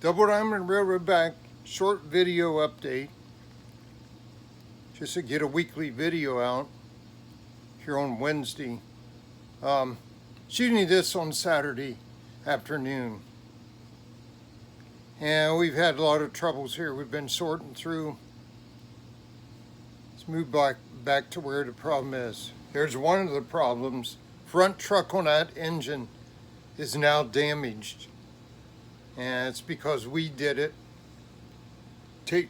Double Diamond Railroad back, short video update. Just to get a weekly video out here on Wednesday. Shooting this on Saturday afternoon. And we've had a lot of troubles here. We've been sorting through. Let's move back to where the problem is. Here's one of the problems. Front truck on that engine is now damaged. And it's because we did it.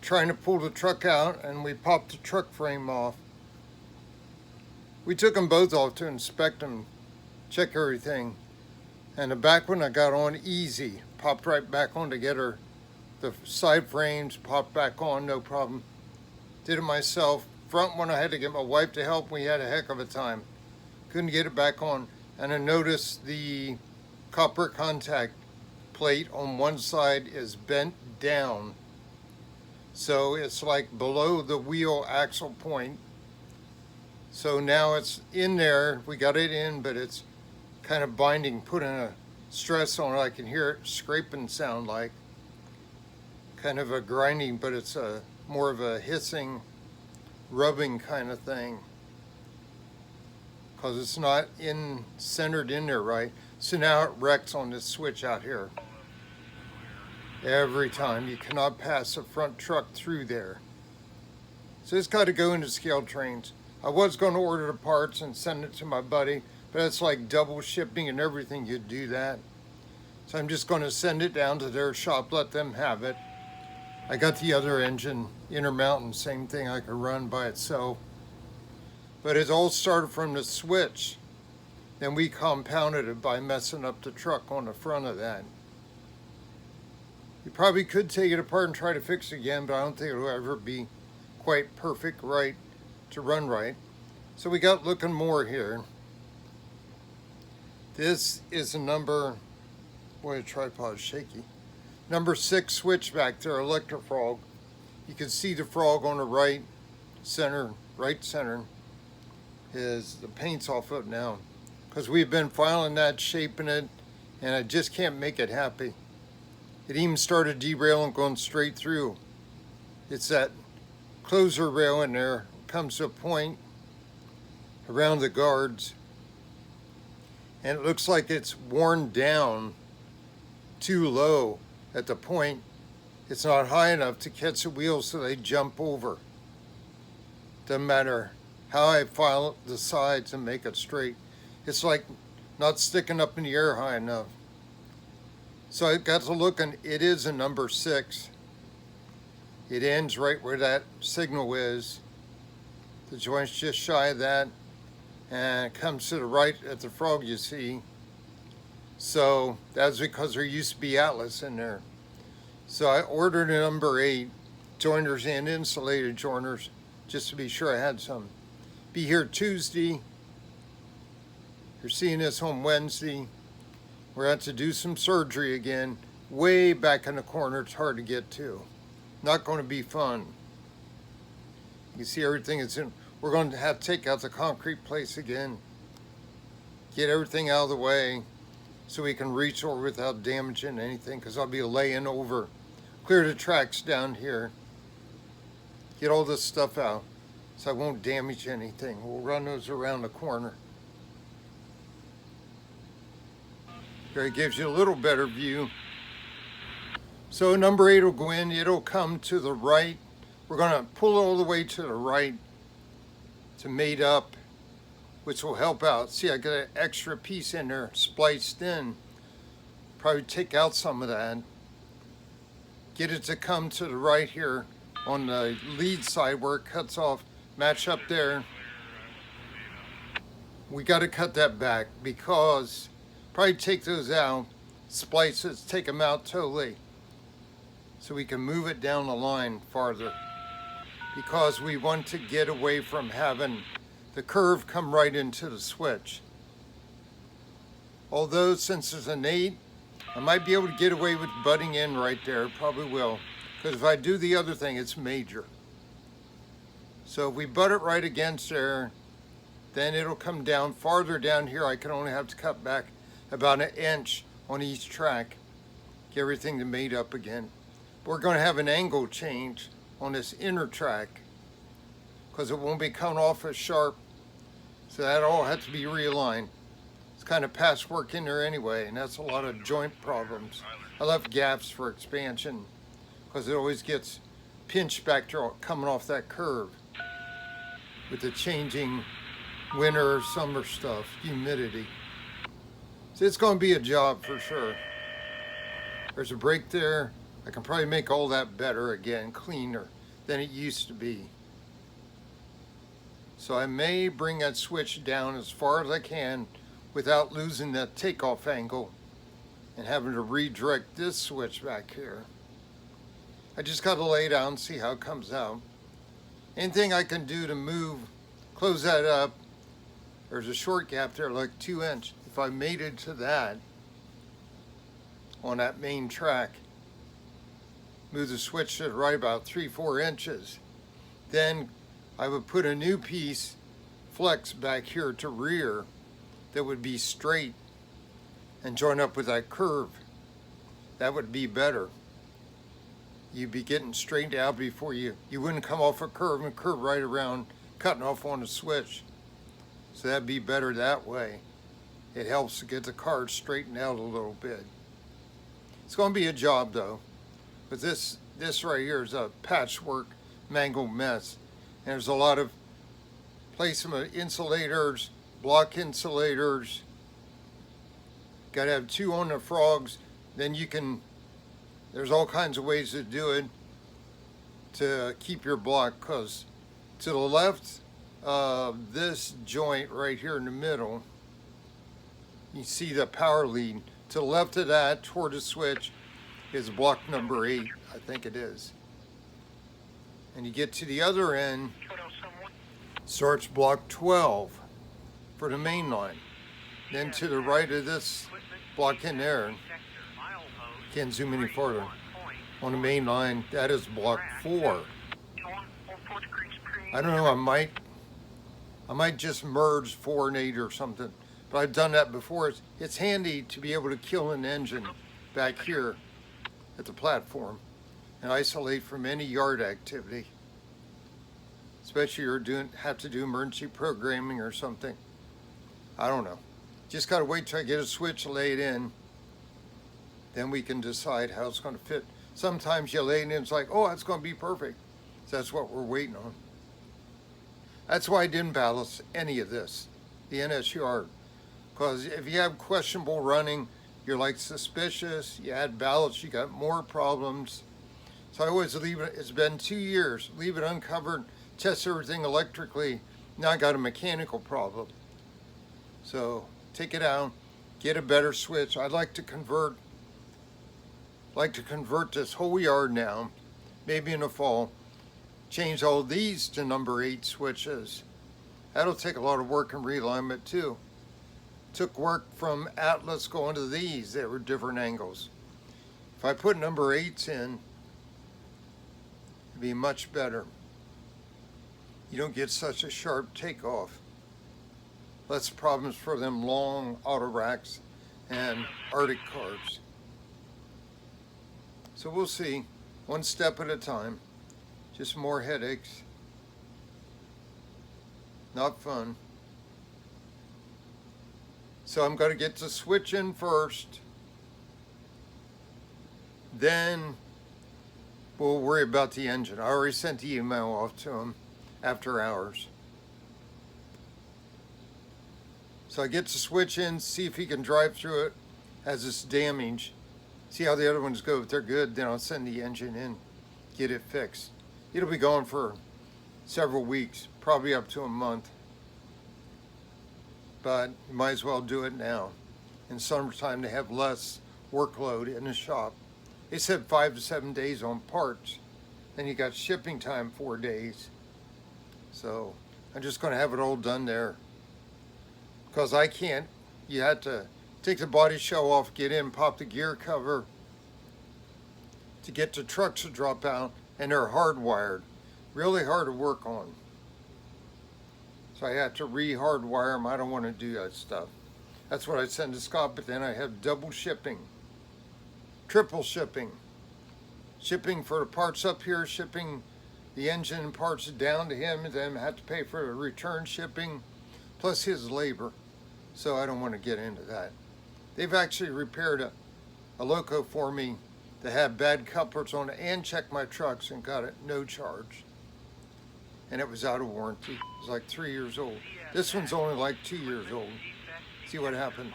Trying to pull the truck out, and we popped the truck frame off. We took them both off to inspect them, check everything. And the back one I got on easy. Popped right back on together. The side frames popped back on, no problem. Did it myself. Front one I had to get my wife to help. We had a heck of a time. Couldn't get it back on. And I noticed the copper contact plate on one side is bent down. So it's like below the wheel axle point. So now it's in there. We got it in, but it's kind of binding, putting a stress on it. I can hear it scraping sound like. Kind of a grinding, but it's more of a hissing, rubbing kind of thing. Because it's not centered in there right. So now it wrecks on this switch out here. Every time. You cannot pass a front truck through there. So it's got to go into scale trains. I was going to order the parts and send it to my buddy, but it's like double shipping and everything. You'd do that. So I'm just going to send it down to their shop, let them have it. I got the other engine, Intermountain, same thing I could run by itself. But it all started from the switch. Then we compounded it by messing up the truck on the front of that. You probably could take it apart and try to fix it again, but I don't think it'll ever be quite perfect right to run right. So we got looking more here. This is a number, boy, the tripod is shaky. Number 6 switch back there, electric frog. You can see the frog on the right center, is the paint's off of it now. Because we've been filing that, shaping it, and I just can't make it happy. It even started derailing, going straight through. It's that closer rail in there. Comes to a point around the guards. And it looks like it's worn down too low at the point. It's not high enough to catch the wheels so they jump over. Doesn't matter how I file the sides and make it straight. It's like not sticking up in the air high enough. So I got to look, and it is a number 6. It ends right where that signal is. The joint's just shy of that, and it comes to the right at the frog you see. So that's because there used to be Atlas in there. So I ordered a number 8 joiners and insulated joiners just to be sure I had some. Be here Tuesday. You're seeing this on Wednesday. We're going to do some surgery again, way back in the corner. It's hard to get to. Not going to be fun. You see everything is in. We're going to have to take out the concrete place again. Get everything out of the way so we can reach over without damaging anything, because I'll be laying over. Clear the tracks down here. Get all this stuff out so I won't damage anything. We'll run those around the corner. Here it gives you a little better view. So number 8 will go in, it'll come to the right. We're gonna pull it all the way to the right to mate up, which will help out. See, I got an extra piece in there spliced in. Probably take out some of that. Get it to come to the right here on the lead side where it cuts off, match up there. We gotta cut that back because probably take those out, splices, take them out totally, so we can move it down the line farther, because we want to get away from having the curve come right into the switch. Although since there's an 8, I might be able to get away with butting in right there, probably will, because if I do the other thing, it's major. So if we butt it right against there, then it'll come down farther down here. I can only have to cut back about 1 inch on each track. get everything made up again. We're going to have an angle change on this inner track because it won't be coming off as sharp. So that all has to be realigned. It's kind of patchwork in there anyway, and that's a lot of joint problems. I left gaps for expansion because it always gets pinched back to coming off that curve with the changing winter, summer stuff, humidity. So it's going to be a job for sure. There's a break there. I can probably make all that better again, cleaner than it used to be. So I may bring that switch down as far as I can without losing that takeoff angle and having to redirect this switch back here. I just got to lay it out and see how it comes out. Anything I can do to move, close that up, there's a short gap there, like 2 inch. If I made it to that on that main track, move the switch to the right about 3-4 inches, then I would put a new piece flex back here to rear that would be straight and join up with that curve. That would be better. You'd be getting straightened out before you wouldn't come off a curve and curve right around, cutting off on the switch. So that'd be better that way. It helps to get the car straightened out a little bit. It's going to be a job though, but this right here is a patchwork mangled mess. And there's a lot of placement of insulators, block insulators. Got to have 2 on the frogs. Then you can, there's all kinds of ways to do it to keep your block, because to the left of this joint right here in the middle, you see the power lead. To the left of that, toward the switch, is block number 8, I think it is. And you get to the other end, starts block 12 for the main line. Then to the right of this block in there, can't zoom any farther, on the main line, that is block 4. I don't know, I might just merge 4 and 8 or something, but I've done that before. It's handy to be able to kill an engine back here at the platform and isolate from any yard activity, especially you're have to do emergency programming or something. I don't know. Just got to wait till I get a switch laid in, then we can decide how it's going to fit. Sometimes you lay it in, it's like, oh, that's going to be perfect. So that's what we're waiting on. That's why I didn't ballast any of this, the NSUR, because if you have questionable running, you're like suspicious, you add ballast, you got more problems. So I always leave it, it's been 2 years, leave it uncovered, test everything electrically. Now I got a mechanical problem. So take it out, get a better switch. I'd like to convert this whole yard now, maybe in the fall, change all these to number 8 switches. That'll take a lot of work and realignment too. Took work from Atlas going to these, they were different angles. If I put number 8s in, it'd be much better. You don't get such a sharp takeoff. Less problems for them long auto racks and Arctic cars. So we'll see, one step at a time. Just more headaches. Not fun. So I'm going to get the switch in first. Then we'll worry about the engine. I already sent the email off to him after hours. So I get the switch in, see if he can drive through it, has this damage. See how the other ones go. If they're good, then I'll send the engine in, get it fixed. It'll be going for several weeks, probably up to a month. But you might as well do it now. In summertime, they have less workload in the shop. They said 5 to 7 days on parts. Then you got shipping time 4 days. So I'm just going to have it all done there. Because I can't, you had to take the body shell off, get in, pop the gear cover to get the trucks to drop out, and they're hardwired. Really hard to work on. So I have to re-hardwire them. I don't want to do that stuff. That's what I send to Scott, but then I have double shipping. triple shipping. Shipping for the parts up here, shipping the engine parts down to him, and then have to pay for the return shipping, plus his labor. So I don't want to get into that. They've actually repaired a loco for me that had bad couplers on it and checked my trucks and got it no charge. And it was out of warranty. It was like 3 years old. This one's only like 2 years old. See what happens.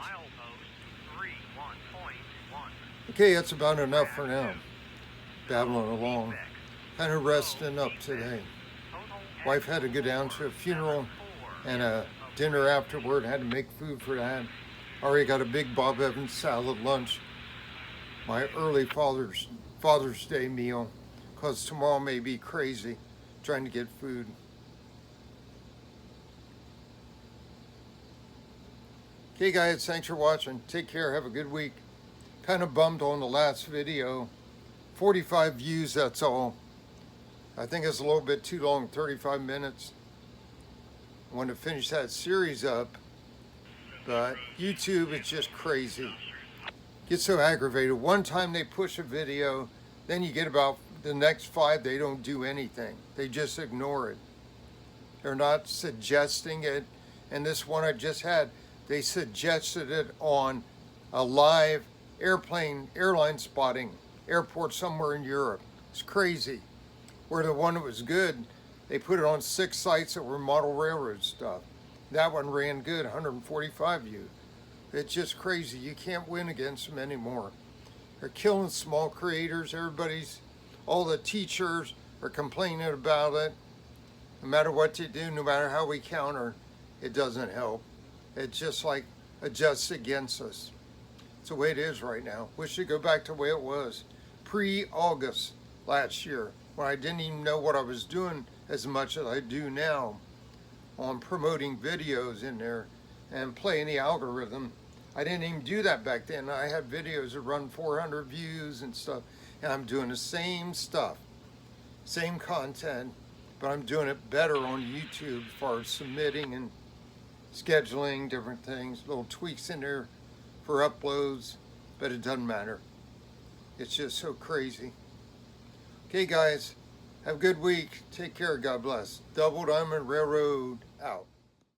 Okay, that's about enough for now. Babbling along. Kind of resting up today. Wife had to go down to a funeral and a dinner afterward. Had to make food for that. Already got a big Bob Evans salad lunch. My early Father's Day meal, because tomorrow may be crazy trying to get food. Okay guys, thanks for watching. Take care, have a good week. Kind of bummed on the last video. 45 views, that's all. I think it's a little bit too long, 35 minutes. I want to finish that series up, but YouTube is just crazy. Get so aggravated. One time they push a video, then you get about the next 5, they don't do anything. They just ignore it. They're not suggesting it. And this one I just had, they suggested it on a live airline spotting airport somewhere in Europe. It's crazy. Where the one that was good, they put it on 6 sites that were model railroad stuff. That one ran good, 145 views. It's just crazy. You can't win against them anymore. They're killing small creators. All the teachers are complaining about it. No matter what you do, no matter how we counter, it doesn't help. It's just like adjusts against us. It's the way it is right now. Wish it'd go back to the way it was pre-August last year, when I didn't even know what I was doing as much as I do now on promoting videos in there and playing the algorithm. I didn't even do that back then. I had videos that run 400 views and stuff, and I'm doing the same stuff, same content, but I'm doing it better on YouTube as far as submitting and scheduling different things, little tweaks in there for uploads, but it doesn't matter. It's just so crazy. Okay guys, have a good week. Take care, God bless. Double Diamond Railroad out.